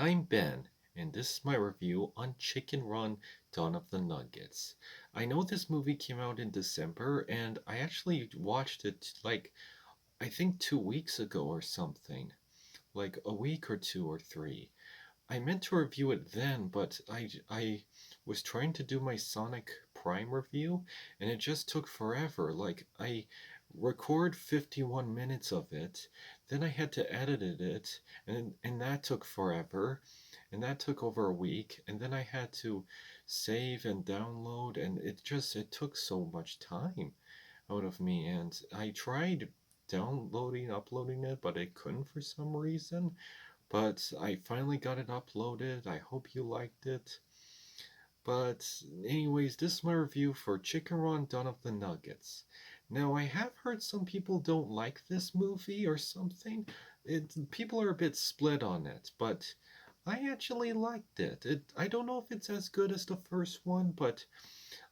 I'm Ben, and this is my review on Chicken Run Dawn of the Nuggets. I know this movie came out in December, and I actually watched it like I think 2 weeks ago or something, like a week or two or three. I meant to review it then, but I was trying to do my Sonic Prime review, and it just took forever. Like I record 51 minutes of it, then I had to edit it, and that took forever, and that took over a week, and then I had to save and download, and it took so much time out of me, and I tried downloading, uploading it, but I couldn't for some reason. But I finally got it uploaded. I hope you liked it. But, anyways, this is my review for Chicken Run Dawn of the Nuggets. Now, I have heard some people don't like this movie or something. People are a bit split on it, but I actually liked it. I don't know if it's as good as the first one, but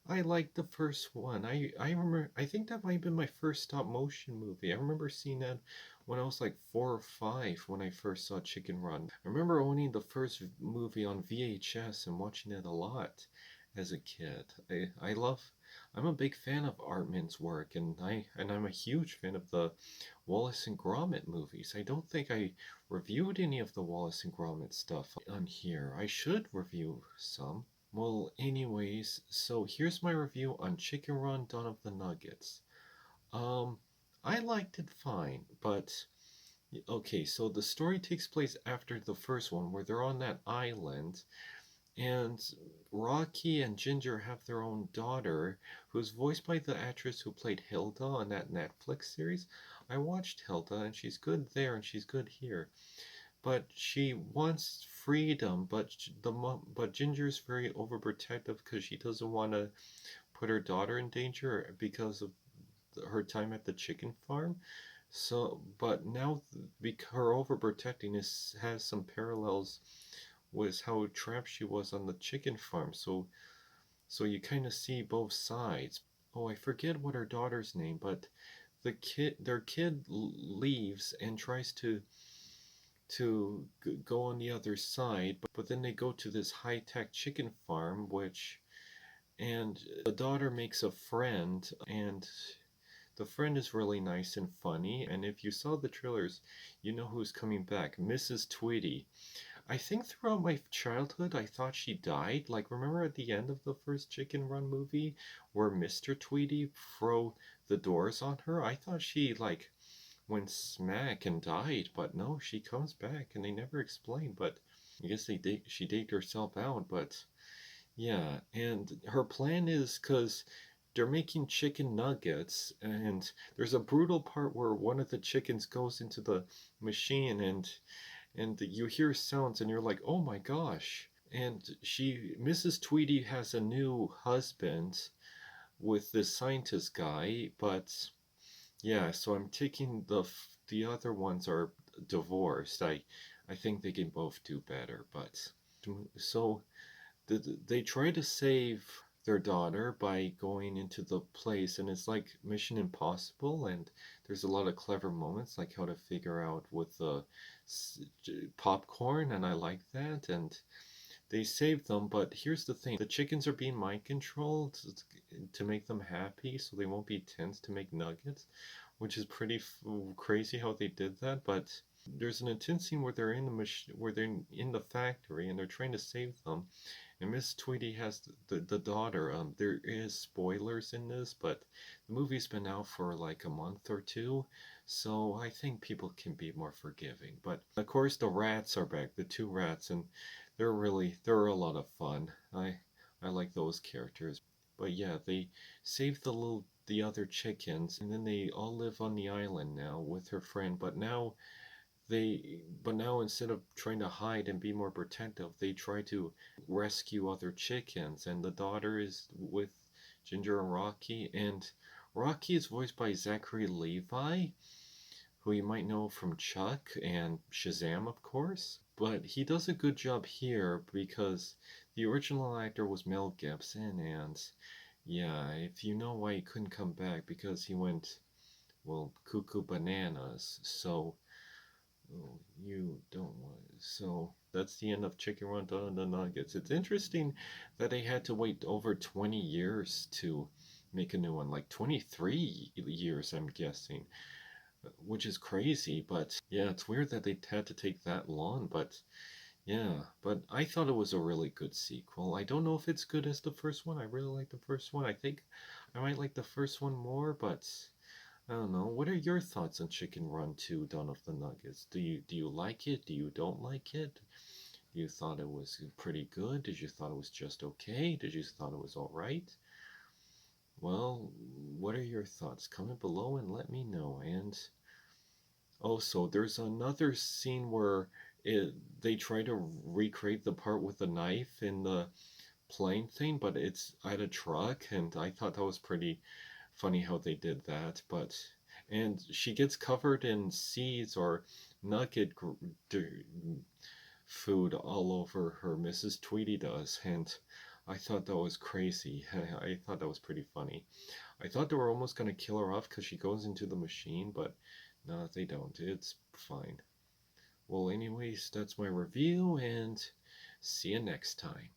I liked the first one. I remember, I think that might have been my first stop motion movie. I remember seeing that when I was like 4 or 5 when I first saw Chicken Run. I remember owning the first movie on VHS and watching it a lot as a kid. I'm a big fan of Artman's work, and I'm a huge fan of the Wallace and Gromit movies. I don't think I reviewed any of the Wallace and Gromit stuff on here. I should review some. Well, anyways, so here's my review on Chicken Run Dawn of the Nuggets. Um, I liked it fine, but okay, so the story takes place after the first one where they're on that island, and Rocky and Ginger have their own daughter who's voiced by the actress who played Hilda on that Netflix series. I watched Hilda, and she's good there and she's good here, but she wants freedom. But Ginger's very overprotective because she doesn't want to put her daughter in danger because of her time at the chicken farm. So, but now her overprotecting has some parallels with how trapped she was on the chicken farm. So you kind of see both sides. Oh, I forget what her daughter's name, but their kid leaves and tries to go on the other side, but then they go to this high-tech chicken farm, and the daughter makes a friend, and the friend is really nice and funny, and if you saw the trailers, you know who's coming back, Mrs. Tweety. I think throughout my childhood I thought she died. Like, remember at the end of the first Chicken Run movie where Mr. Tweety threw the doors on her? I thought she, like, went smack and died, but no, she comes back and they never explain. But I guess she digged herself out. But yeah, and her plan is because they're making chicken nuggets, and there's a brutal part where one of the chickens goes into the machine, and you hear sounds, and you're like, oh my gosh. And Mrs. Tweety has a new husband with this scientist guy, but yeah, so I'm taking the other ones are divorced. I think they can both do better, but so they try to save their daughter by going into the place, and it's like Mission Impossible, and there's a lot of clever moments like how to figure out with the popcorn, and I like that, and they save them. But here's the thing, the chickens are being mind controlled to make them happy so they won't be tense to make nuggets, which is pretty crazy how they did that. But there's an intense scene where they're in the where they're in the factory and they're trying to save them, and Miss Tweety has the daughter. There is spoilers in this, but the movie's been out for like a month or two, so I think people can be more forgiving. But of course, the rats are back, the two rats, and they're a lot of fun. I like those characters. But yeah, they save the other chickens, and then they all live on the island now with her friend. But now instead of trying to hide and be more protective, they try to rescue other chickens, and the daughter is with Ginger and Rocky, and Rocky is voiced by Zachary Levi, who you might know from Chuck and Shazam, of course. But he does a good job here because the original actor was Mel Gibson, and yeah, if you know why he couldn't come back, because he went, well, cuckoo bananas. So Oh, you don't want it. So that's the end of Chicken Run Down on the Nuggets. It's interesting that they had to wait over 20 years to make a new one, like 23 years, I'm guessing, which is crazy. But yeah, it's weird that they had to take that long. But yeah, but I thought it was a really good sequel. I don't know if it's good as the first one. I really like the first one. I think I might like the first one more, but I don't know. What are your thoughts on Chicken Run 2 Dawn of the Nuggets? Do you like it? Do you don't like it? You thought it was pretty good? Did you thought it was just okay? Did you thought it was all right? Well, what are your thoughts? Comment below and let me know. And also, there's another scene where they try to recreate the part with the knife in the plane thing, but it's at a truck, and I thought that was pretty funny how they did that. But and she gets covered in seeds or nugget food all over her. Mrs. Tweety does, and I thought that was crazy. I thought that was pretty funny. I thought they were almost gonna kill her off because she goes into the machine, but no, they don't. It's fine. Well, anyways, that's my review, and see you next time.